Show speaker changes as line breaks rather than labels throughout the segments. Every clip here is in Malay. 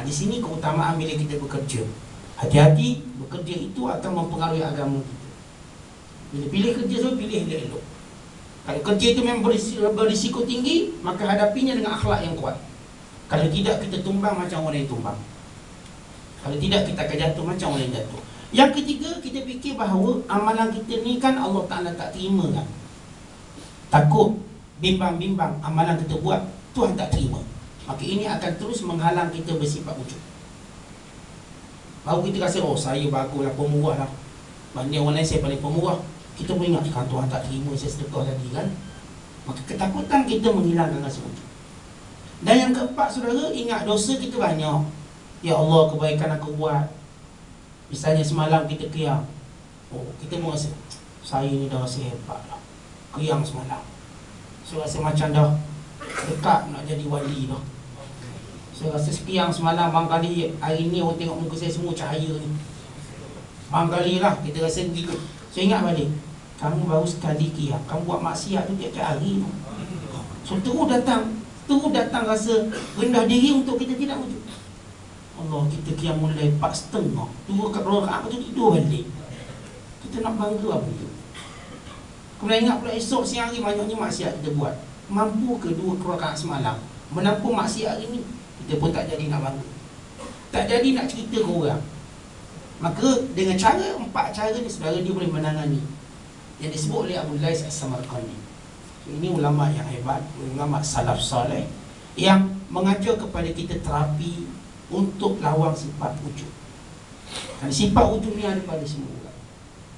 Di sini keutamaan bila kita bekerja. Hati-hati, bekerja itu akan mempengaruhi agama kita. Bila pilih kerja tu, pilih elok-elok. Kalau kerja itu memang berisiko tinggi, maka hadapinya dengan akhlak yang kuat. Kalau tidak, kita tumbang macam orang yang tumbang. Kalau tidak, kita akan jatuh macam orang yang jatuh. Yang ketiga, kita fikir bahawa amalan kita ni kan Allah Ta'ala tak terima kan. Takut, bimbang-bimbang amalan kita buat, Tuhan tak terima. Maka ini akan terus menghalang kita bersifat ujub. Baru kita rasa, oh saya baguslah, pemurah lah, banding orang lain saya paling pemurah. Kita pun ingat, kan Tuhan tak terima saya sedekah tadi kan. Maka ketakutan kita menghilangkan rasa ujub. Dan yang keempat, saudara, ingat dosa kita banyak. Ya Allah, kebaikan aku buat. Misalnya semalam kita qiyam, oh kita pun rasa, saya ni dah rasa hebat lah, qiyam semalam. Saya rasa macam dah dekat nak jadi wali dah. Saya rasa qiyam semalam, barangkali hari ni orang tengok muka saya semua cahaya ni. Barangkali lah kita rasa gitu. So ingat balik, kamu baru sekali qiyam, kamu buat maksiat tu tiap-tiap hari tu. So terus datang rasa rendah diri untuk kita tidak wujud. Allah, kita qiyam mulai 4.30, 2 rakaat tu tidur balik. Kita nak bangga apa tu? Kemudian ingat pula esok siang hari banyaknya maksiat kita buat. Mampu ke 2 rakaat semalam menampung maksiat hari ni? Kita pun tak jadi nak bangga, tak jadi nak cerita ke orang. Maka dengan cara 4 cara ni, saudara, dia boleh menangani yang disebut oleh Abu Lais As-Samarqandi. Ini ulama yang hebat, ulama salaf saleh yang mengajar kepada kita terapi untuk lawang sifat ujub. Dan sifat ujub ni ada pada semua orang.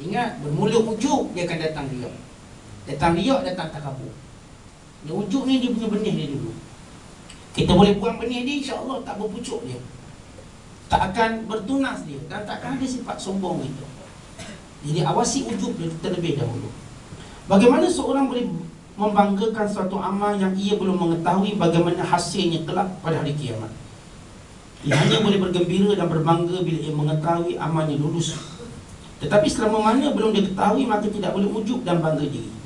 Ingat, bermula ujub, dia akan datang riak. Datang riak, datang takabur. Dia ujub ni dia punya benih dia dulu. Kita boleh buang benih dia, insya-Allah tak berpucuk dia, tak akan bertunas dia, dan tak akan ada sifat sombong itu. Jadi awasi ujub dia terlebih dahulu. Bagaimana seorang boleh membanggakan suatu amal yang ia belum mengetahui bagaimana hasilnya kelak pada hari kiamat? Dia hanya boleh bergembira dan berbangga bila ia mengetahui amalnya lulus. Tetapi selama mana belum diketahui, maka tidak boleh ujub dan bangga diri.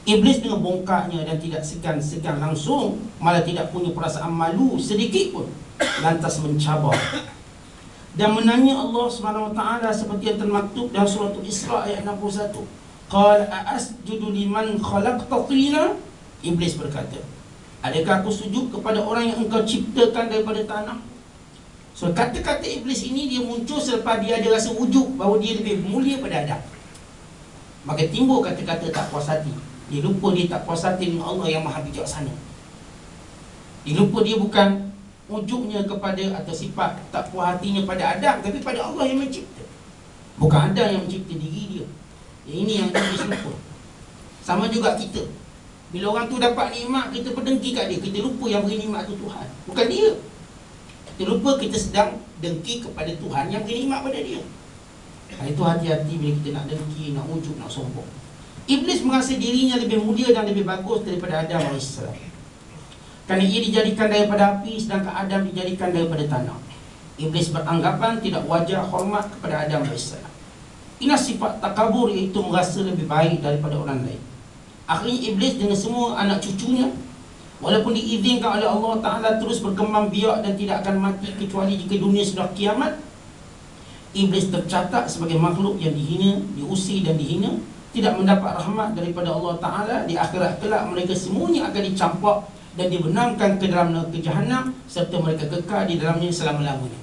Iblis dengan bongkaknya dan tidak segan-segan langsung, malah tidak punya perasaan malu sedikit pun, lantas mencabar dan menanya Allah SWT seperti yang termaktub dalam surah Isra ayat 61. Qala a'asjudu liman khalaqta tina? Iblis berkata, adakah aku sujud kepada orang yang engkau ciptakan daripada tanah? So kata-kata iblis ini dia muncul selepas dia ada rasa ujub bahawa dia lebih mulia pada Adam. Maka timbul kata-kata tak puas hati. Dia lupa dia tak puas hati dengan Allah yang maha bijaksana. Dia lupa dia bukan ujubnya kepada atau sifat tak puas hatinya pada Adam, tapi pada Allah yang mencipta. Bukan Adam yang mencipta diri dia. Ini yang iblis lupa. Sama juga kita. Bila orang tu dapat nikmat, kita berdengki kat dia. Kita lupa yang beri nikmat tu Tuhan, bukan dia. Kita lupa kita sedang dengki kepada Tuhan yang beri nikmat pada dia. Itu hati-hati bila kita nak dengki, nak ujub, nak sombong. Iblis merasa dirinya lebih mulia dan lebih bagus daripada Adam AS, kerana ia dijadikan daripada api, sedangkan Adam dijadikan daripada tanah. Iblis beranggapan tidak wajar hormat kepada Adam AS. Inilah sifat takabur, iaitu merasa lebih baik daripada orang lain. Akhirnya iblis dengan semua anak cucunya, walaupun diizinkan oleh Allah Ta'ala, terus berkembang biak dan tidak akan mati kecuali jika dunia sudah kiamat. Iblis tercatat sebagai makhluk yang dihina, diusir dan dihina, tidak mendapat rahmat daripada Allah Ta'ala. Di akhirat kelak mereka semuanya akan dicampak dan dibenamkan ke dalam neraka Jahannam, serta mereka kekal di dalamnya selama-lamanya.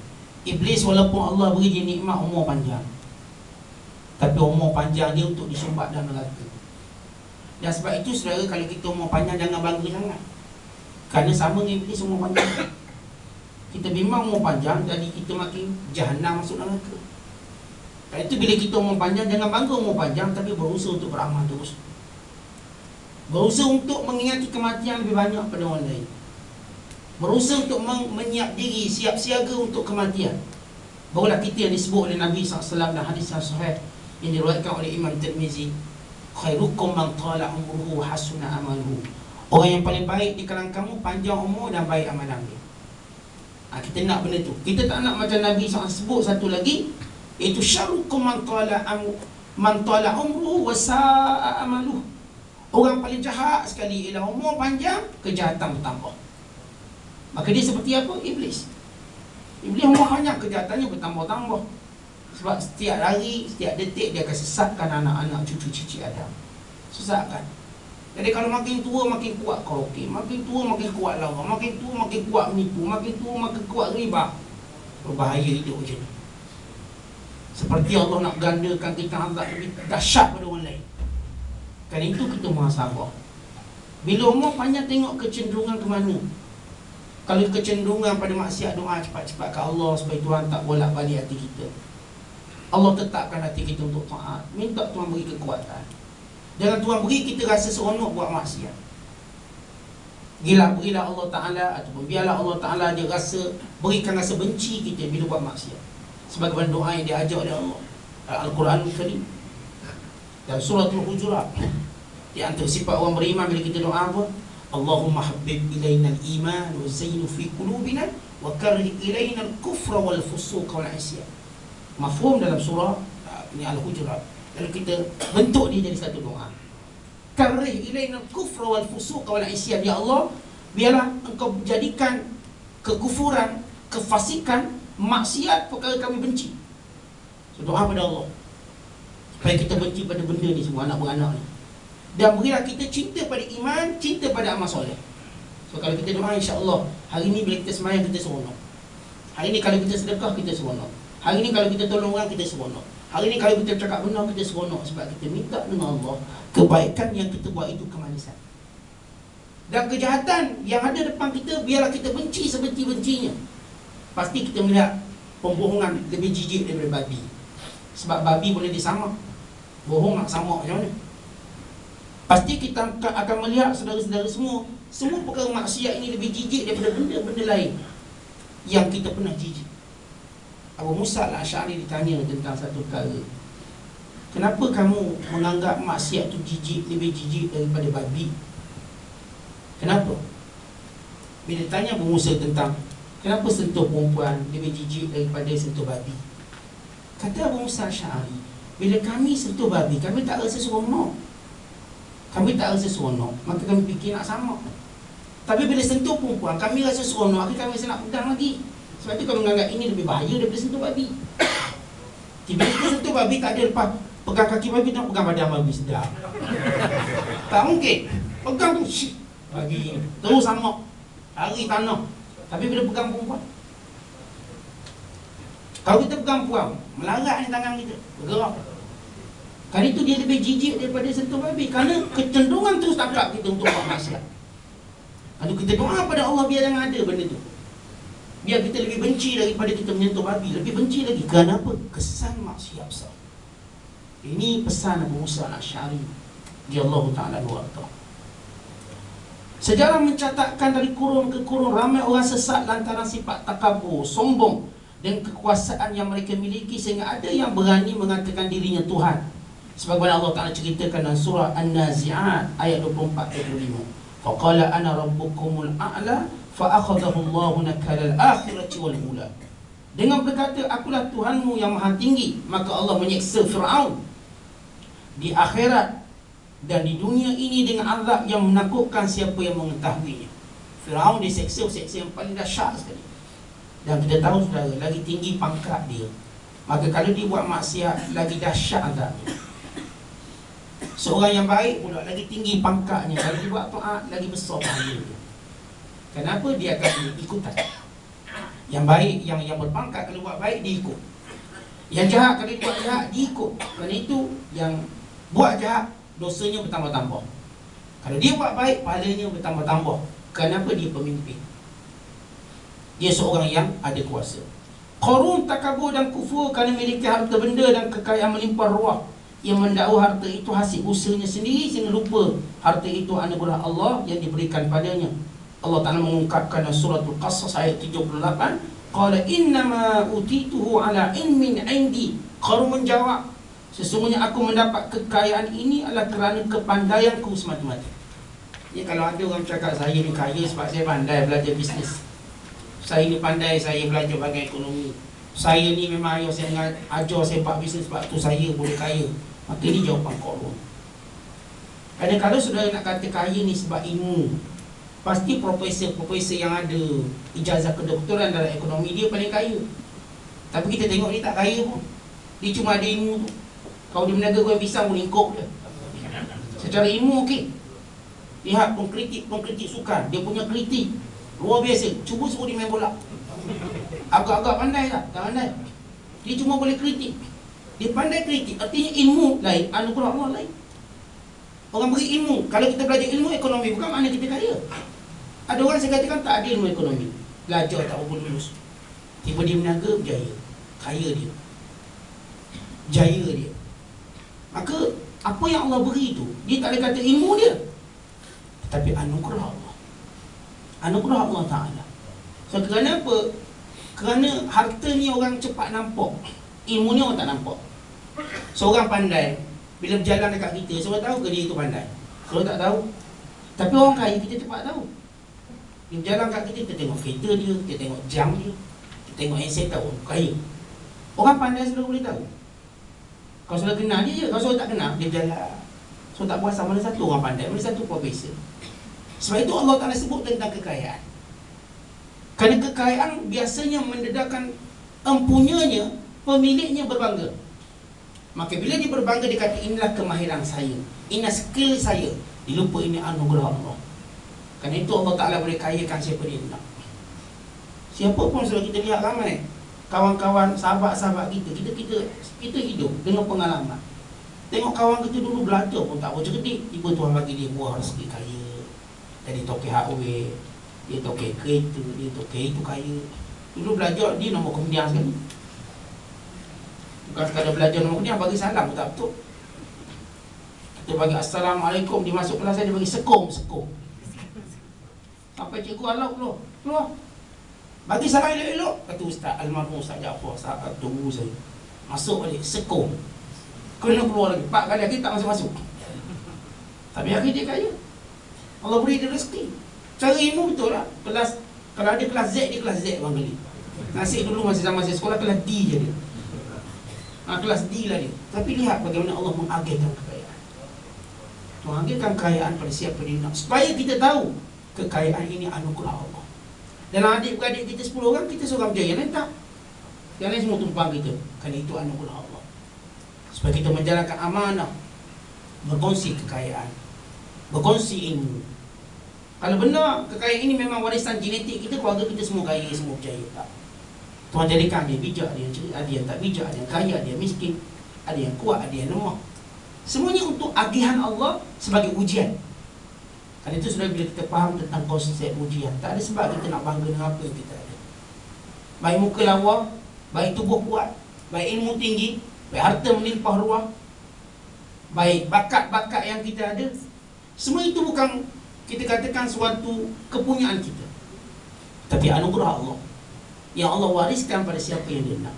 Iblis walaupun Allah beri dia nikmat umur panjang, tapi umur panjang dia untuk disumbat dalam neraka. Dan sebab itu, saudara, kalau kita umur panjang jangan bangga sangat, kerana sama dengan iblis umur panjang. Kita bimbang umur panjang, jadi kita makin Jahannam, masuk neraka. Karena itu bila kita umur panjang, jangan bangga umur panjang, tapi berusaha untuk beramal terus. Berusaha untuk mengingati kematian lebih banyak pada orang lain. Berusaha untuk menyiap diri, siap siaga untuk kematian. Barulah kita yang disebut oleh Nabi SAW dan hadis yang sahih yang diriwayatkan oleh Imam Tirmizi, khairukum man tala umruhu wa hasuna amaluhu. Orang yang paling baik di kalangan kamu panjang umur dan baik amalan dia. Kita nak benda tu. Kita tak nak macam Nabi SAW sebut satu lagi, iaitu syarrukum man tala umruhu wa sa'a amaluhu. Orang paling jahat sekali ialah umur panjang, kejahatan bertambah. Maka dia seperti apa? Iblis. Iblis banyak kejahatannya bertambah-tambah. Sebab setiap hari, setiap detik dia akan sesatkan anak-anak cucu cici Adam. Sesatkan. Jadi kalau makin tua makin kuat karaoke, makin tua makin kuat lawa, makin tua makin kuat menipu, makin tua makin kuat riba. Berbahaya hidup macam ni. Seperti Allah nak gandakan kita azab lebih dahsyat pada orang lain. Kerana itu kita muhasabah. Bila umur panjang tengok kecenderungan ke mana. Kalau kecenderungan pada maksiat, doa cepat-cepat ke Allah supaya Tuhan tak bolak-balik hati kita. Allah tetapkan hati kita untuk taat. Minta Tuhan beri kekuatan. Jangan Tuhan beri kita rasa seronok buat maksiat. Berilah Allah Ta'ala, ataupun biarlah Allah Ta'ala dia berikan rasa benci kita bila buat maksiat. Sebagaimana doa yang diajar oleh Allah Al-Quranul Karim dan Suratul Hujurat. Di antara sifat orang beriman bila kita doa apa? Allahumma habbib ilaina al-iman wa zayyinu fi qulubina wa karrih ilaina al-kufra wal fusuq wal isyan. Mafhum dalam surah ini Al-Hujurat. Lalu kita bentuk dia jadi satu doa. Karrih ilaina al-kufra wal fusuq wal isyan. Ya Allah, biarlah Engkau jadikan kekufuran, kefasikan, maksiat perkara kami benci. So, doa pada Allah supaya kita benci pada benda ni semua, anak beranak ni. Dan berilah kita cinta pada iman, cinta pada amal soleh. So kalau kita doa, insya-Allah hari ni bila kita sembahyang kita seronok. Hari ni kalau kita sedekah kita seronok. Hari ni kalau kita tolong orang kita seronok. Hari ni kalau kita cakap benar kita seronok. Sebab kita minta dengan Allah kebaikan yang kita buat itu kemanisan. Dan kejahatan yang ada depan kita biarlah kita benci sebenci-bencinya. Pasti kita melihat pembohongan lebih jijik daripada babi. Sebab babi boleh disamak, bohong nak samak macam mana. Pasti kita akan melihat saudara-saudara semua perkara maksiat ini lebih jijik daripada benda-benda lain yang kita pernah jijik. Abu Musa al-Asy'ari ditanya tentang satu perkara. Kenapa kamu menganggap maksiat itu lebih jijik daripada babi? Kenapa? Bila tanya Abu Musa tentang kenapa sentuh perempuan lebih jijik daripada sentuh babi, kata Abu Musa al-Asy'ari, bila kami sentuh babi, kami tak rasa seronok. Kami tak rasa seronok, maka kami fikir nak sama. Tapi bila sentuh perempuan, kami rasa seronok, akhirnya kami rasa nak pegang lagi. Sebab itu kami menganggap ini lebih bahaya daripada sentuh babi. Tiba-tiba sentuh babi tak ada lepas pegang kaki babi, nak pegang badan babi sedap. Tak mungkin. Pegang tu, shit, bagi terus sama, hari tanah. Tapi bila pegang perempuan, kalau kita pegang perempuan, melarat ni tangan kita, bergerak. Kali itu dia lebih jijik daripada sentuh babi. Kerana kecenderungan terus tangkap kita untuk buat maksiat. Lalu kita doa pada Allah biar jangan ada benda tu. Biar kita lebih benci daripada kita menyentuh babi. Lebih benci lagi. Kenapa? Kesan maksiat besar. Ini pesan Abu Musa al-Asy'ari radhiyallahu ta'ala anhu. Sejarah mencatatkan dari kurun ke kurun ramai orang sesat lantaran sifat takabur, sombong dan kekuasaan yang mereka miliki, sehingga ada yang berani mengatakan dirinya Tuhan. Sebagaimana Allah Ta'ala ceritakan dalam surah An-Nazi'at ayat 24-25. Faqala ana rabbukumul a'la fa'akhadahu Allahu nakalal akhirati wal ula. Dengan berkata akulah Tuhanmu yang maha tinggi, maka Allah menyeksa Fir'aun di akhirat dan di dunia ini dengan azab yang menakutkan siapa yang mengetahuinya. Fir'aun diseksa yang paling dahsyat sekali. Dan kita tahu saudara, lagi tinggi pangkat dia, maka kalau dia buat maksiat lagi dahsyat azabnya. Seorang yang baik pula lagi tinggi pangkatnya, kalau dia buat taat lagi besar pahala dia. Kenapa? Dia akan ikutan. Yang baik, yang berpangkat kalau buat baik dia ikut. Yang jahat kalau dia buat jahat dia ikut. Kerana itu yang buat jahat dosanya bertambah-tambah. Kalau dia buat baik pahalanya bertambah-tambah. Kenapa? Dia pemimpin. Dia seorang yang ada kuasa. Qarun takabur dan kufur kerana memiliki harta benda dan kekayaan melimpah ruah. Yang mendakwa harta itu hasil usahanya sendiri, sehingga lupa harta itu anugerah Allah yang diberikan padanya. Allah Ta'ala mengungkapkan dalam suratul Qasas ayat 78, qala innama utituhu ala ilmin indi. Qarun menjawab, sesungguhnya aku mendapat kekayaan ini adalah kerana kepandaianku semata-mata. Ya, kalau ada orang cakap saya ni kaya sebab saya pandai belajar bisnes, saya ni pandai, saya belajar bahagian ekonomi, saya ni memang ayah saya ajar saya buat bisnes sebab tu saya boleh kaya, maka ini jawapan Qarun. Kerana kalau saudara nak kata kaya ni sebab ilmu, pasti profesor yang ada ijazah kedoktoran dalam ekonomi dia paling kaya. Tapi kita tengok dia tak kaya pun. Dia cuma ada ilmu tu. Kalau dia meniaga goreng pisang pun lingkup dia. Secara ilmu okey. Lihat pengkritik sukan, dia punya kritik luar biasa. Cuba suruh dia main bola. Agak-agak pandai tak? Tak pandai. Dia cuma boleh kritik. Dia pandai kritik. Artinya ilmu lain, anugerah Allah lain. Orang beri ilmu. Kalau kita belajar ilmu ekonomi, bukan makna kita kaya. Ada orang saya katakan tak ada ilmu ekonomi, belajar tak berapa lulus, tiba dia meniaga berjaya, kaya dia, jaya dia. Maka apa yang Allah beri tu, dia tak boleh kata ilmu dia, tetapi anugerah Allah. Anugerah Allah Ta'ala. So kerana apa? Kerana harta ni orang cepat nampak, ilmu ni orang tak nampak. Seorang pandai, bila berjalan dekat kita, seorang tahu ke dia itu pandai? Seorang tak tahu. Tapi orang kaya kita cepat tahu. Dia berjalan kat kita tengok kereta dia, kita tengok jam dia, kita tengok handset, tahu kaya. Orang pandai sudah boleh tahu. Kalau sudah kenal dia je, kalau sudah tak kenal, dia berjalan. So tak puas, mana satu orang pandai, mana satu profesor. Sebab itu Allah Ta'ala sebut tentang kekayaan. Kerana kekayaan biasanya mendedahkan empunyanya, pemiliknya berbangga. Maka bila dia berbangga, dia kata inilah kemahiran saya, inilah skill saya. Dia lupa ini anugerah Allah. Kerana itu Allah Ta'ala boleh kayakan siapa dia nak. Siapa pun sudah kita lihat ramai kawan-kawan, sahabat-sahabat kita hidup dengan pengalaman. Tengok kawan kita dulu belajar pun tak boleh cerdik, tiba Tuhan bagi dia buah rezeki kaya. Jadi tokek hardware, dia tokek kereta, dia tokek itu kaya. Dulu belajar dia nombor kemudian sekali. Bukan sekadar belajar nombor kemudian, bagi salam pun tak betul. Kita bagi Assalamualaikum, dia masuk kelas saya, dia bagi sekong. Sampai cikgu halau keluar. Bagi salam elok-elok. Kata Ustaz, almarhum Ustaz Jaafar, saat tunggu saya. Masuk balik, sekong. Kena keluar lagi, 4 kali lagi tak masuk-masuk. Tapi akhir dia kaya. Allah beri dia rezeki. Cara ilmu betul lah. Kelas, kalau ada kelas Z, dia kelas Z bang kali. Nasib dulu masih zaman saya sekolah, kelas D je dia. Kelas D lah dia. Tapi lihat bagaimana Allah mengagihkan kekayaan. Mengagihkan kekayaan pada siapa dia nak. Supaya kita tahu kekayaan ini anugerah Allah. Dalam adik-beradik kita 10 orang, kita seorang berjaya. Yang lain tak. Yang lain semua tumpang kita. Kerana itu anugerah Allah. Supaya kita menjalankan amanah, berkongsi kekayaan, berkongsi ilmu. Kalau benar kekayaan ini memang warisan genetik kita, keluarga kita semua kaya, semua berjaya, tak. Tuhan jadikan dia bijak, ada yang ceria, ada yang tak bijak, ada yang kaya, ada yang miskin, ada yang kuat, ada yang lemah. Semuanya untuk agihan Allah sebagai ujian. Kerana itu sudah bila kita faham tentang konsep ujian, tak ada sebab kita nak bangga dengan apa yang kita ada. Baik muka lawa, baik tubuh kuat, baik ilmu tinggi, baik harta melimpah ruah, baik bakat-bakat yang kita ada. Semua itu bukan kita katakan suatu kepunyaan kita, tapi anugerah Allah yang Allah wariskan pada siapa yang dia nak.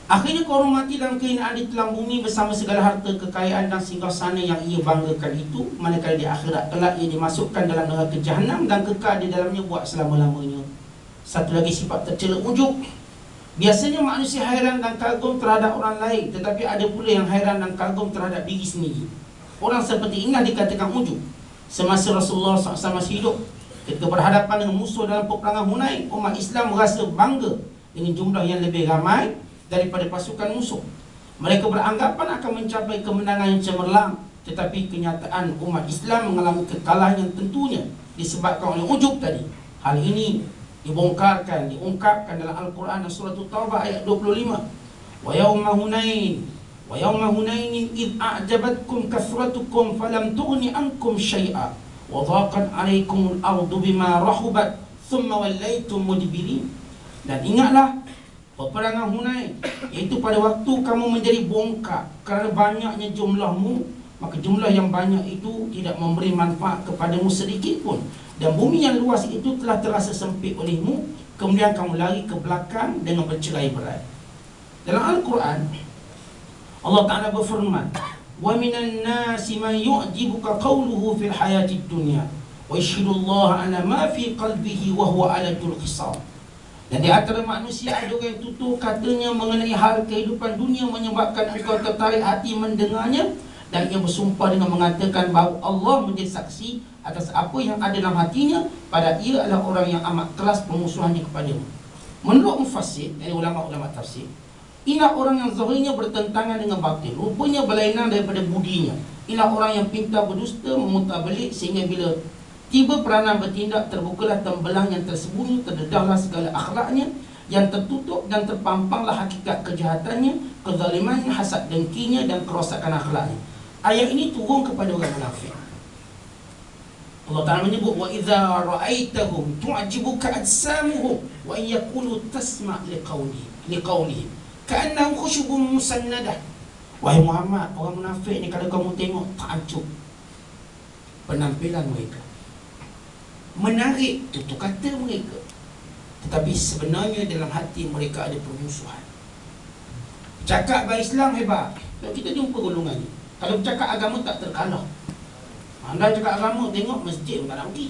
Akhirnya korang mati dalam kehinaan di telang bumi bersama segala harta, kekayaan dan singgasana yang ia banggakan itu, manakala di akhirat kelak ia dimasukkan dalam neraka Jahanam dan kekal di dalamnya buat selama-lamanya. Satu lagi sifat tercela ujub. Biasanya manusia hairan dan kagum terhadap orang lain, tetapi ada pula yang hairan dan kagum terhadap diri sendiri. Orang seperti inilah dikatakan ujub. Semasa Rasulullah SAW masih hidup, ketika berhadapan dengan musuh dalam peperangan Hunain, umat Islam merasa bangga dengan jumlah yang lebih ramai daripada pasukan musuh. Mereka beranggapan akan mencapai kemenangan yang cemerlang, tetapi kenyataan umat Islam mengalami kekalahan yang tentunya disebabkan oleh ujub tadi. Hal ini diungkapkan dalam Al-Quran dan surah Taubah ayat 25. Wa yawma hunainin id a'jabatkum kathratukum falam tughni ankum syai'a wa dhaqat 'alaikumul ardu bima rahubat thumma wallaytum mudbirin. Dan ingatlah peperangan Hunain, iaitu pada waktu kamu menjadi bongkar kerana banyaknya jumlahmu, maka jumlah yang banyak itu tidak memberi manfaat kepadamu sedikit pun, dan bumi yang luas itu telah terasa sempit olehmu, kemudian kamu lari ke belakang dengan bercerai berai. Dalam Al-Quran Allah Ta'ala berfirman, wa minan nasi man yu'jibuka qawluhu fil hayatid dunya wa yashhadullaha ala ma fi qalbihi wa huwa aladul khisam. Dan di antara manusia ada orang yang tutur katanya mengenai hal kehidupan dunia menyebabkan engkau tertarik hati mendengarnya, dan ia bersumpah dengan mengatakan bahawa Allah menjadi saksi atas apa yang ada dalam hatinya, pada ia adalah orang yang amat keras permusuhannya kepadamu. Menurut mufassir, ini ulama-ulama tafsir, ialah orang yang zahirnya bertentangan dengan batin, rupanya berlainan daripada budinya. Ialah orang yang pintar berdusta, memutar belik, sehingga bila tiba peranan bertindak, terbukalah tembelang yang tersembunyi, terdedahlah segala akhlaknya, yang tertutup dan terpampanglah hakikat kejahatannya, kezalimannya, hasad dengkinya dan kerosakan akhlaknya. Ayat ini turun kepada orang munafik. Allah Ta'ala menyebut, wa idza ra'aitahum tu'jibuka ajsamuhum wa in yaqulu tasma' liqawlihim ka'annahum khushubun musannadah. Wahai Muhammad, orang munafik ni kalau kamu tengok takjub penampilan mereka, menarik tutur kata mereka, tetapi sebenarnya dalam hati mereka ada permusuhan. Cakap bahasa Islam hebat, kalau kita jumpa golongan ni, kalau bercakap agama tak terkalah. Anda cakap agama, tengok masjid pun tak nak pergi.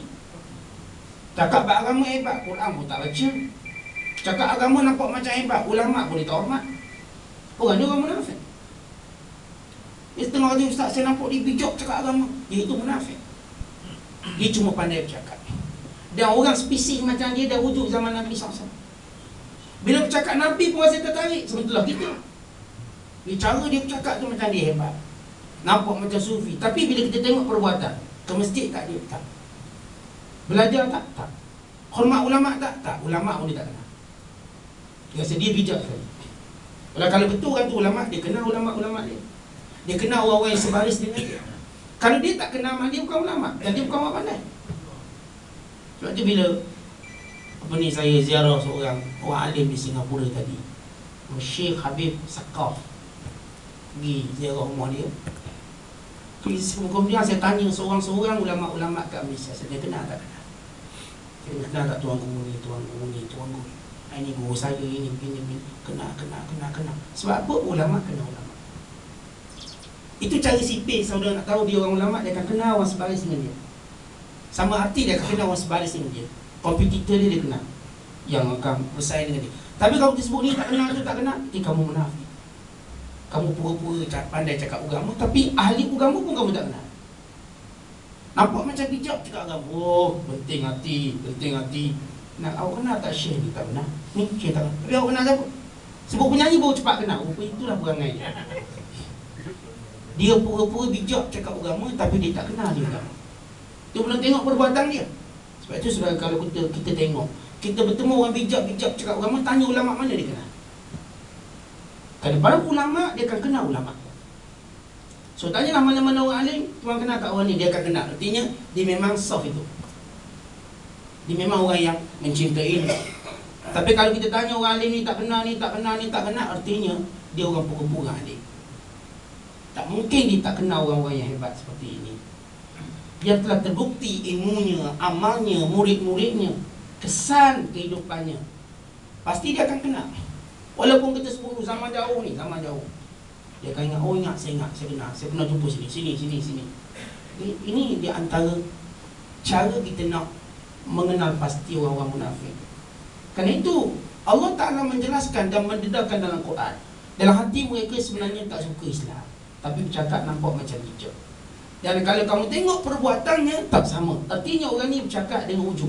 Cakap agama hebat, Quran pun tak baca. Cakap agama nampak macam hebat, ulama pun dia tak hormat. Orang ni orang munafik. Dia setengah kata, ustaz saya nampak dia bijak cakap agama. Dia itu munafik. Dia cuma pandai bercakap. Dan orang spesies macam dia dah wujud zaman Nabi SAW. Bila bercakap Nabi pun rasa tertarik. Sebetulnya kita, cara dia bercakap tu macam dia hebat, nampak macam sufi. Tapi bila kita tengok perbuatan, ke masjid tak, dia tak. Belajar tak? Tak. Hormat ulama tak? Tak. Ulama pun dia tak kenal. Dia rasa dia bijak sekali. Kalau betul kan tu ulama, dia kenal ulama-ulama dia. Dia kenal orang-orang yang sebaris dengan dia. Kalau dia tak kenal, dia bukan ulama dan dia bukan orang pandai. Sebab tu bila saya ziarah seorang orang alim di Singapura tadi, Syekh Habib Sakaf, pergi ziarah rumah dia. Kemudian saya tanya seorang-seorang ulama-ulama kat Malaysia, saya kenal tak kenal? Saya kenal tak tuan guru ni, tuan guru ni, tuan guru. Ini guru saya, ini begini. Kenal. Sebab apa? Ulama kenal ulama. Itu cara sipir. Saudara nak tahu dia orang ulama, dia akan kenal orang sebaris dengan dia. Sama arti dia akan kenal orang sebaris dengan dia. Kompetitor dia kenal, yang akan bersaing dengan dia. Tapi kalau disebut ni tak kenal tu tak kenal, kamu munafik. Kamu pura-pura pandai cakap agama, tapi ahli agama pun kamu tak kenal. Nampak macam bijak cakap agama. Oh, penting hati. Nak awak kenal tak Syekh ni? Tak kenal. Ni Syekh tak kenal. Tapi awak kenal siapa? Sebut penyanyi baru cepat kenal. Rupa itulah perangai dia. Dia pura-pura bijak cakap agama, tapi dia tak kenal dia agama. Dia belum tengok perbuatan dia. Sebab itu saudara, kalau kita tengok, kita bertemu orang bijak cakap agama, tanya ulama mana dia kenal. Kalau para ulama, dia akan kenal ulama. So tanyalah mana-mana orang alim, tuan kenal tak orang ni, dia akan kenal. Artinya dia memang soft itu. Dia memang orang yang mencintai ni. Tapi kalau kita tanya orang alim ni tak kenal, artinya dia orang pura-pura alim. Tak mungkin dia tak kenal orang-orang yang hebat seperti ini. Dia telah terbukti ilmunya, amalnya, murid-muridnya, kesan kehidupannya, pasti dia akan kenal. Walaupun kita sebut zaman jauh ni, dia akan ingat, oh ingat, saya kenal, saya pernah jumpa sini. Ini di antara cara kita nak mengenal pasti orang-orang munafik. Kerana itu Allah Ta'ala menjelaskan dan mendedahkan dalam Quran, dalam hati mereka sebenarnya tak suka Islam, tapi bercakap nampak macam bijak. Dan kalau kamu tengok perbuatannya tak sama. Artinya orang ni bercakap dengan ujub.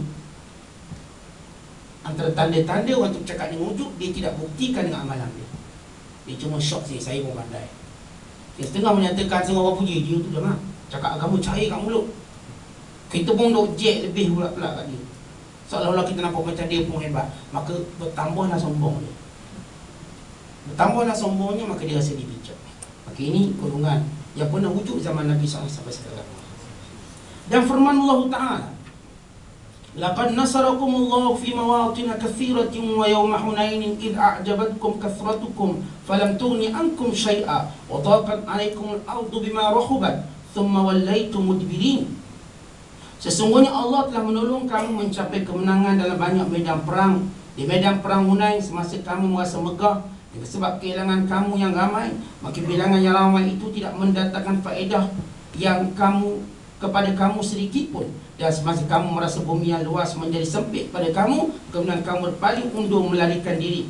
Antara tanda-tanda orang tu bercakap dengan ujub, dia tidak buktikan dengan amalan dia. Dia cuma syok saya pun pandai. Dia setengah menyatakan semua orang puji, dia tu jangan cakap agama cair kat mulut. Kita pun duk jet lebih pula kat dia, seolah-olah kita nampak macam dia pun hebat. Maka bertambahlah sombong dia. Bertambahlah sombongnya, maka dia rasa dia bijak. Maka ini golongan yang pernah wujud zaman Nabi SAW sampai sekarang. Dan firman Allah Ta'ala, laqad nasarakumullahu fi mawatin katsiratin wa yawma hunainin id a'jabatkum kathratukum falam tughni ankum syai'a wa daqat 'alaykum al-ardu bima rahubat thumma wallaytum mudbirin. Sesungguhnya Allah telah menolong kamu mencapai kemenangan dalam banyak medan perang. Di medan perang Hunain, semasa kamu merasa megah dengan sebab kehilangan kamu yang ramai, maka bilangan yang ramai itu tidak mendatangkan faedah yang kepada kamu sedikit pun. Dan semasa kamu merasa bumi yang luas menjadi sempit pada kamu, kemudian kamu berpaling undur melarikan diri.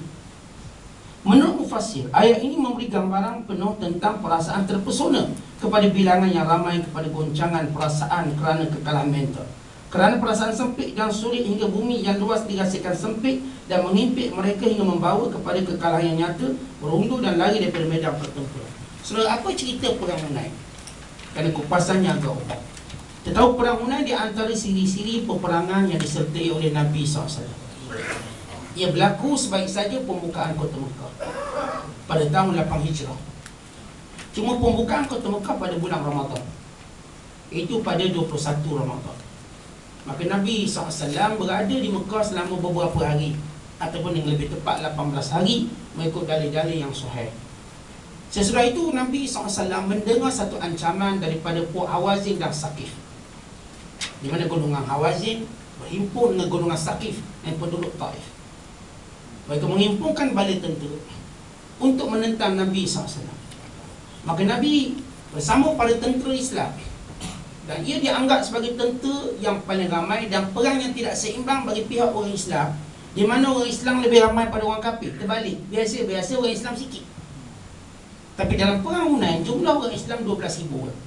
Menurut mufassir, ayat ini memberi gambaran penuh tentang perasaan terpesona kepada bilangan yang ramai, kepada goncangan perasaan kerana kekalahan mental. Kerana perasaan sempit dan sulit hingga bumi yang luas dirasakan sempit dan menghimpit mereka hingga membawa kepada kekalahan yang nyata, berundur dan lari daripada medan pertempuran. Saudara, apa cerita perang Hunain? Kerana kupasannya agak obat. Kita tahu perang Hunain di antara siri-siri peperangan yang disertai oleh Nabi SAW. Ia berlaku sebaik saja pembukaan kota Mekah pada tahun 8 Hijrah. Cuma pembukaan kota Mekah pada bulan Ramadan, itu pada 21 Ramadan. Maka Nabi SAW berada di Mekah selama beberapa hari, ataupun yang lebih tepat 18 hari, mengikut dalil-dalil yang sahih. Sesudah itu Nabi SAW mendengar satu ancaman daripada puak Hawazin dan Saqif, di mana golongan Hawazin berhimpun dengan golongan Saqif yang penduduk Taif. Mereka menghimpunkan bala tentera untuk menentang Nabi SAW. Maka Nabi bersama para tentera Islam, dan ia dianggap sebagai tentera yang paling ramai dan perang yang tidak seimbang bagi pihak orang Islam, di mana orang Islam lebih ramai pada orang kafir. Terbalik, biasa orang Islam sikit. Tapi dalam perang Hunain, jumlah orang Islam 12,000 orang.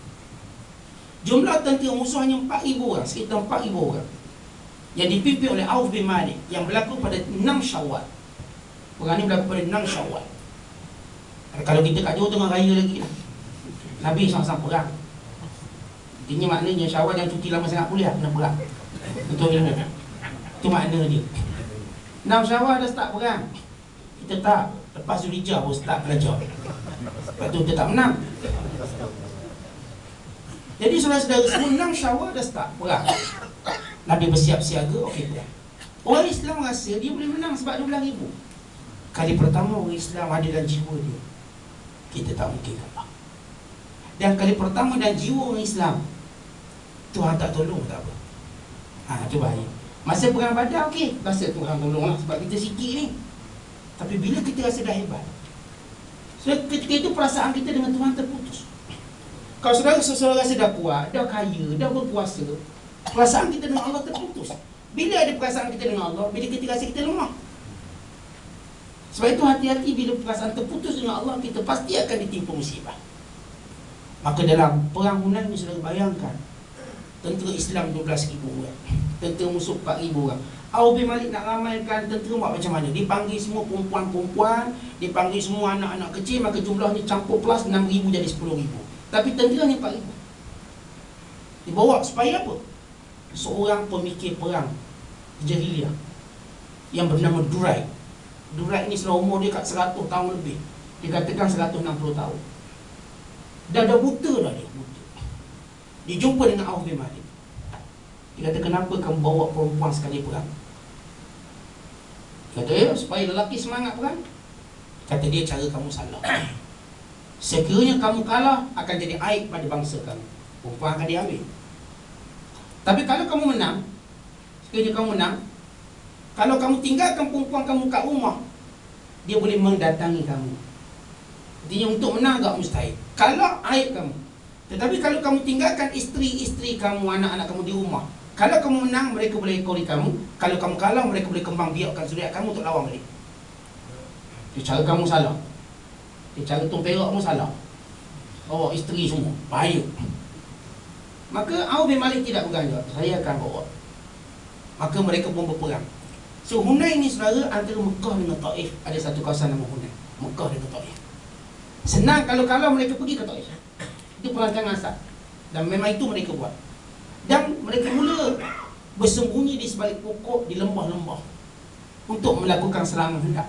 Jumlah tentera musuh hanya 4,000 orang, sekitar 4,000 orang, yang dipimpin oleh Auf bin Malik, yang berlaku pada 6 Syawal. Perang ini berlaku pada 6 Syawal. Kalau kita kat Johor tengah raya lagi lah, Nabi SAW perang. Ini maknanya Syawal yang cuti lama sangat kuliah kena perang untuk ilmu. Itu makna dia. 6 Syawal dah start perang. Kita tak, lepas Zulhijjah baru start belajar. Lepas tu kita tak menang. Jadi saudara-saudara semua, 6 Syawal dah start perang. Nabi bersiap siaga, okey perang. Orang Islam rasa dia boleh menang sebab 12,000. Kali pertama orang Islam ada dalam jiwa dia, kita tak mungkin kalah. Dan kali pertama dan jiwa orang Islam, Tuhan tak tolong tak apa. Itu bahaya. Masa perang Badar, okey, rasa Tuhan tolonglah sebab kita sikit ni. Tapi bila kita rasa dah hebat, ketika itu perasaan kita dengan Tuhan terputus. Kalau saudara rasa dah kuat, dah kaya, dah berkuasa, perasaan kita dengan Allah terputus. Bila ada perasaan kita dengan Allah? Bila kita rasa kita lemah. Sebab itu hati-hati bila perasaan terputus dengan Allah, kita pasti akan ditimpa musibah. Maka dalam perang Hunain ni, saudara bayangkan, tentera Islam 12,000 orang, tentera musuh 4,000 orang. Auf bin Malik nak ramaikan tentera buat macam mana? Dipanggil semua perempuan-perempuan, dipanggil semua anak-anak kecil, maka jumlahnya campur plus 6,000 jadi 10,000. Tapi tentera ni 4,000. Dibawa supaya apa? Seorang pemikir perang jahiliah yang bernama Duraid. Duraid ni selama umur dia kat 100 tahun lebih. Dikatakan 160 tahun. Dah buta dah dia, buta. Dia jumpa dengan Auf bin Malik. Dia kata, kenapa kamu bawa perempuan sekali perang? Dia kata, supaya lelaki semangat perang. Kata dia, cara kamu salah. Sekiranya kamu kalah, akan jadi aib pada bangsa kamu. Perempuan akan diambil. Tapi kalau kamu menang, sekiranya kamu menang, kalau kamu tinggalkan perempuan kamu kat rumah, dia boleh mendatangi kamu. Artinya untuk menang agak mustahil. Kalau aib kamu. Tetapi kalau kamu tinggalkan isteri-isteri kamu, anak-anak kamu di rumah, kalau kamu menang, mereka boleh ekori kamu. Kalau kamu kalah, mereka boleh kembang biakkan zuriat kamu untuk lawan balik. Cara kamu salah. Cara tumperak kamu salah. Bawa isteri semua, bahaya. Maka Auf bin Malik tidak berganjak, saya akan bawa. Maka mereka pun berperang. So Hunain ni saudara, antara Mekah dengan Taif, ada satu kawasan nama Hunain. Mekah dengan Taif. Senang kalau mereka pergi ke Taif. Itu perancangan asal. Dan memang itu mereka buat. Dan mereka mula bersembunyi di sebalik pokok, di lembah-lembah, untuk melakukan serangan hendak.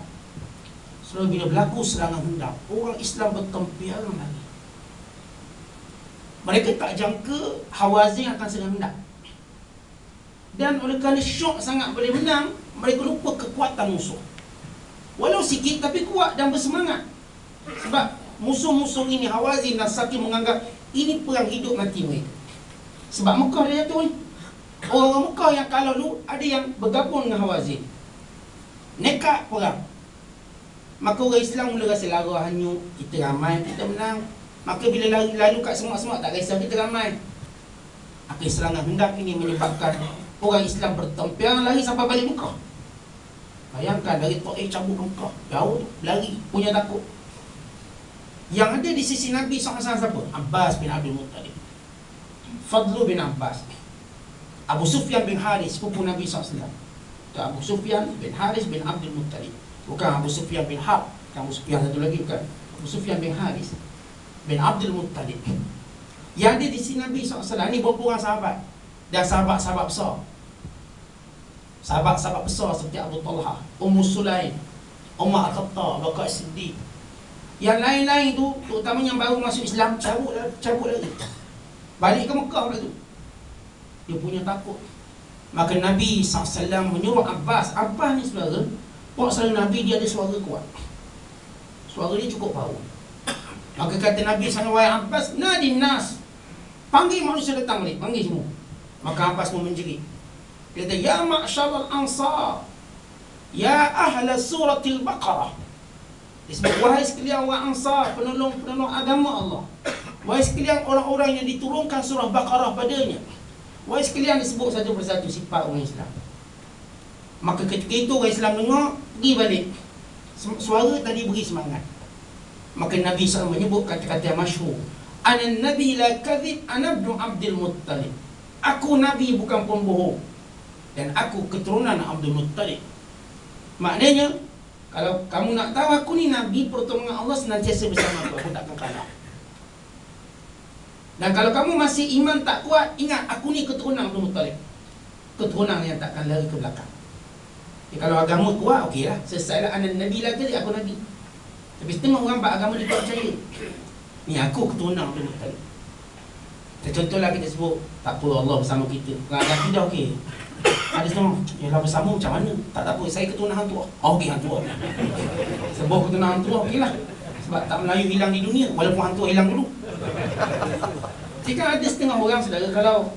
Selalu bila berlaku serangan hendak, orang Islam bertempiaran lagi. Mereka tak jangka Hawazin akan serang hendak. Dan oleh kerana syok sangat boleh menang, mereka lupa kekuatan musuh. Walau sikit tapi kuat dan bersemangat. Sebab musuh-musuh ini, Hawazin dan Saqif, menganggap ini perang hidup mati mereka. Sebab Mekah dah jatuh ni. Orang-orang Mekah yang kalah dulu, ada yang bergabung dengan Hawazin, nekat perang. Maka orang Islam mula rasa lara hanyut. Kita ramai, kita menang. Maka bila lalu kat semak-semak, tak kisah kita ramai. Akhir serangan hendak ini menyebabkan orang Islam bertempiaran lari sampai balik Mekah. Bayangkan dari Taif cabut ke Mekah, jauh tu, lari, punya takut. Yang ada di sisi Nabi SAW siapa? Abbas bin Abdul Muttalib, Fadlu bin Abbas, Abu Sufyan bin Haris, sepupu Nabi SAW. Itu Abu Sufyan bin Haris bin Abdul Muttalib. Bukan Abu Sufyan bin Harb. Abu Sufyan satu lagi bukan. Abu Sufyan bin Haris bin Abdul Muttalib. Yang ada di sini Nabi SAW ni berapa orang sahabat. Dan sahabat-sahabat besar. Sahabat-sahabat besar seperti Abu Talha, Ummu Sulaim, Umar Al-Khattab, Abu Bakar Siddiq. Yang lain-lain tu, terutamanya yang baru masuk Islam, cabut lagi. Balik ke Mekah pula tu. Dia punya takut. Maka Nabi SAW menyuruh Abbas. Abbas ni saudara, buat selalu Nabi dia ada suara kuat. Suara dia cukup bau. Maka kata Nabi SAW, wahai Abbas, nadin nas, panggil manusia datang balik, panggil semua. Maka Abbas pun menjerit. Dia kata, ya ma'syaral ansar, ya ahla suratil Baqarah. Dia sebut, wahai sekalian orang Ansar, penolong-penolong agama Allah. Wahai sekalian orang-orang yang diturunkan surah Baqarah padanya. Wahai sekalian, disebut satu persatu sifat orang Islam. Maka ketika itu orang Islam dengar, pergi balik. Suara tadi beri semangat. Maka Nabi SAW menyebut kata-kata masyhur, ana nabi la kadhib, ana ibnu Abdul Muttalib. Aku Nabi bukan pembohong, dan aku keturunan Abdul Muttalib. Maknanya, kalau kamu nak tahu aku ni Nabi, pertolongan Allah senantiasa bersama aku takkan kalah. Dan kalau kamu masih iman tak kuat, ingat aku ni keturunan Abdul Muttalib, keturunan yang takkan lari ke belakang. Kalau agama kuat, okey lah, selesailah. Anak Nabi lah ke, aku Nabi. Tapi setengah orang beragama dia tak percaya. Ni aku keturunan Abdul Muttalib. Contohlah kita sebut, tak apa Allah bersama kita. Kalau ada akidah okey. Ada setengah, yalah bersama macam mana? Tak apa, saya keturunan hantu. Oh, okey hantu. Sebab keturunan hantu, okey lah. Sebab tak Melayu hilang di dunia, walaupun hantu hilang dulu. Jika ada setengah orang saudara, kalau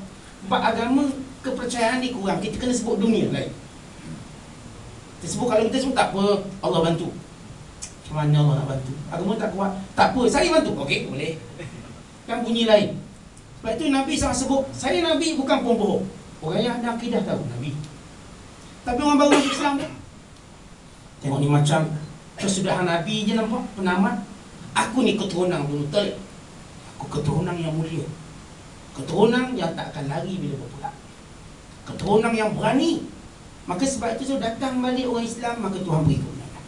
beragama kepercayaan dia kurang, kita kena sebut dunia lain. Kita sebut, kalau kita sebut tak apa, Allah bantu. Macam mana Allah nak bantu? Agama tak kuat, tak apa, saya bantu. Okey, boleh. Kan bunyi lain. Sebab itu Nabi SAW sebut, saya Nabi bukan pembohong. Orang yang ada akidah tahu Nabi. Tapi orang baru masuk Islam tu, tengok ni macam kesudahan Nabi je nampak, penamat. Aku ni keturunan Abdul Muttalib. Aku keturunan yang mulia, keturunan yang tak akan lari bila berpulang, keturunan yang berani. Maka sebab itu datang balik orang Islam, maka Tuhan beri kemenangan.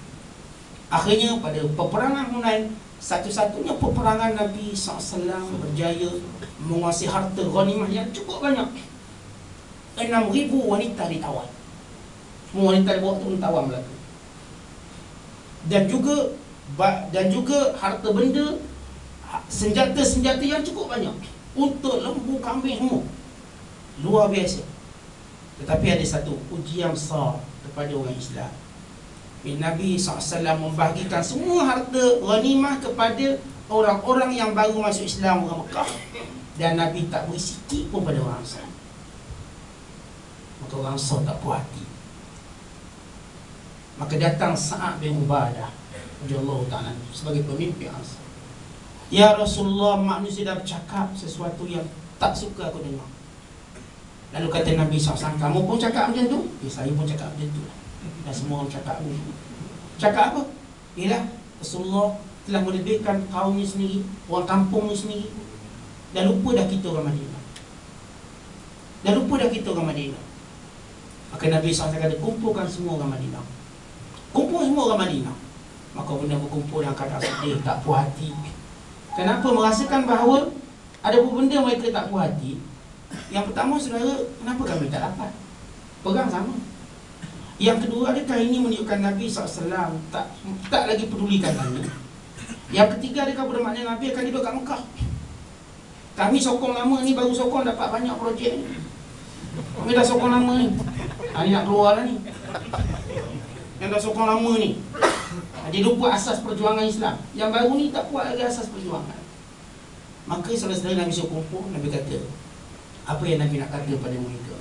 Akhirnya pada peperangan Hunain, satu-satunya peperangan Nabi SAW berjaya menguasai harta ghanimah yang cukup banyak. 6,000 wanita ditawan. Semua wanita dibawa tu ditawan belaka. Dan juga harta benda, senjata-senjata yang cukup banyak untuk lembu, kambing semua. Luar biasa. Tetapi ada satu ujian besar kepada orang Islam. Nabi SAW membahagikan semua harta ghanimah kepada orang-orang yang baru masuk Islam, orang Mekah. Dan Nabi tak beri sikit pun pada orang Ansar. Maka orang Ansar tak puas hati. Maka datang Sa'ad bin Ubadah radhiyallahu ta'ala sebagai pemimpin Ansar. Ya Rasulullah, manusia dah bercakap sesuatu yang tak suka aku dengar. Lalu kata Nabi SAW, kamu pun cakap macam tu? Ya, saya pun cakap macam tu. Dan semua orang cakap macam tu. Cakap apa? Ialah Rasulullah telah melebihkan kaumnya sendiri, orang kampungnya sendiri. Dan lupa dah kita orang Madinah. Maka Nabi SAW kata, kumpulkan semua orang Madinah. Kumpul semua orang Madinah. Maka benda berkumpul yang kadang sedih, tak puas hati. Kenapa? Merasakan bahawa ada benda mereka tak puas hati. Yang pertama, saudara, kenapa kami tak dapat? Perang sama. Yang kedua, adakah ini menunjukkan Nabi SAW tak lagi pedulikan kami? Yang ketiga, adakah bermakna Nabi akan hidup kat Mekah? Kami sokong lama ni, baru sokong dapat banyak projek ni. Kami dah sokong lama ni. Ni nak keluar lah ni. Yang dah sokong lama ni. Dia lupa asas perjuangan Islam. Yang baru ni tak kuat lagi asas perjuangan. Maka saudara-saudara, Nabi suruh kumpul. Nabi kata, apa yang Nabi nak kata pada mereka?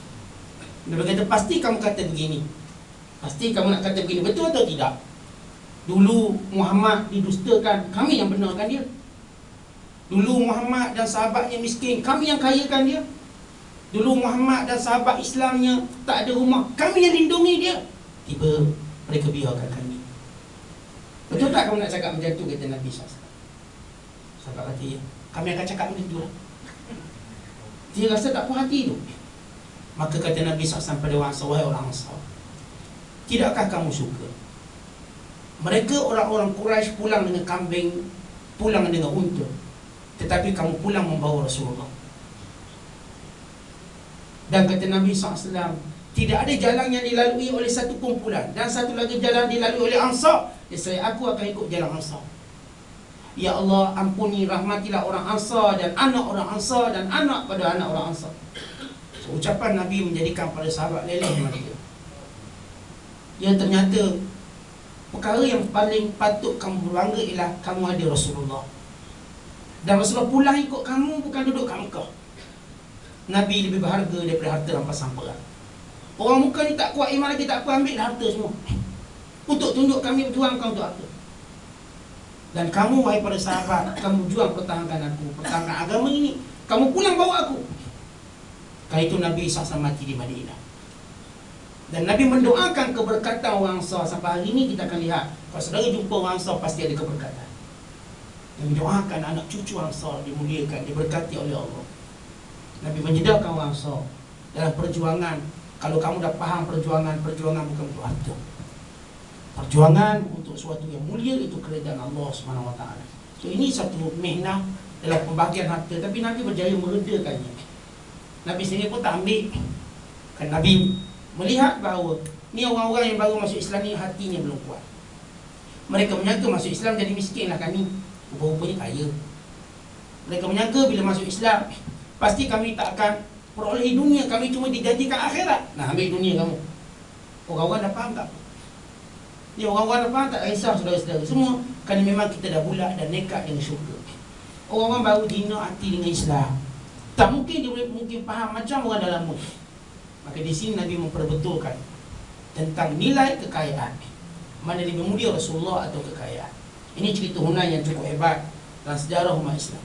Nabi kata, pasti kamu kata begini. Pasti kamu nak kata begini. Betul atau tidak? Dulu Muhammad didustakan, kami yang benarkan dia. Dulu Muhammad dan sahabatnya miskin, kami yang kayakan dia. Dulu Muhammad dan sahabat Islamnya tak ada rumah, kami yang lindungi dia. Tiba mereka biarkan kami. Betul tak kamu nak cakap macam tu? Kata Nabi SAW. Sahabat kata, ya, kami akan cakap macam tu lah. Dia rasa tak puas hati tu. Maka kata Nabi SAW pada orang Ansar, wahai orang Ansar, tidakkah kamu suka mereka orang-orang Quraisy pulang dengan kambing, pulang dengan unta, tetapi kamu pulang membawa Rasulullah? Dan kata Nabi SAW, tidak ada jalan yang dilalui oleh satu kumpulan dan satu lagi jalan dilalui oleh Ansar, aku akan ikut jalan Ansar. Ya Allah, ampuni, rahmatilah orang Ansar dan anak orang Ansar dan anak pada anak orang Ansar. So, ucapan Nabi menjadikan para sahabat leleh mereka. Yang ternyata perkara yang paling patut kamu berbangga ialah kamu ada Rasulullah. Dan Rasulullah pulang ikut kamu, bukan duduk kat Mekah. Nabi lebih berharga daripada harta rampasan perang. Orang muka ni tak kuat iman lagi, tak apa, ambil harta semua untuk tunjuk kami berjuangkan untuk harta. Dan kamu, wahai para sahabat, kamu juang pertahankan aku, pertahankan agama ini, kamu pulang bawa aku. Kali itu Nabi SAW mati di Madinah. Dan Nabi mendoakan keberkatan orang Ansar. Sampai hari ini kita akan lihat, kalau saudara jumpa orang Ansar, pasti ada keberkatan. Nabi doakan anak cucu Ansar dimuliakan, diberkati oleh Allah. Nabi menyedarkan orang Ansar dalam perjuangan. Kalau kamu dah faham perjuangan bukan untuk harta. Perjuangan untuk sesuatu yang mulia, itu kerajaan Allah SWT. So ini satu mihnah dalam pembahagian harta. Tapi Nabi berjaya meredakannya. Nabi sendiri pun tak ambil. Kan Nabi melihat bahawa ni orang-orang yang baru masuk Islam ni hatinya belum kuat. Mereka menyangka masuk Islam jadi miskinlah kami, rupa-rupanya kaya. Mereka menyangka bila masuk Islam pasti kami tak akan peroleh dunia, kami cuma dijanjikan akhirat. Nah, ambil dunia kamu. Orang-orang dah faham tak? Ni orang-orang dah faham tak? Risau saudara-saudara semua. Kerana memang kita dah bulat dan nekat dengan syurga. Orang-orang baru dina hati dengan Islam, tak mungkin dia boleh mungkin faham macam orang dalam mulut. Maka di sini Nabi memperbetulkan tentang nilai kekayaan. Mana lebih mulia, Rasulullah atau kekayaan. Ini cerita Hunain yang cukup hebat dalam sejarah umat Islam.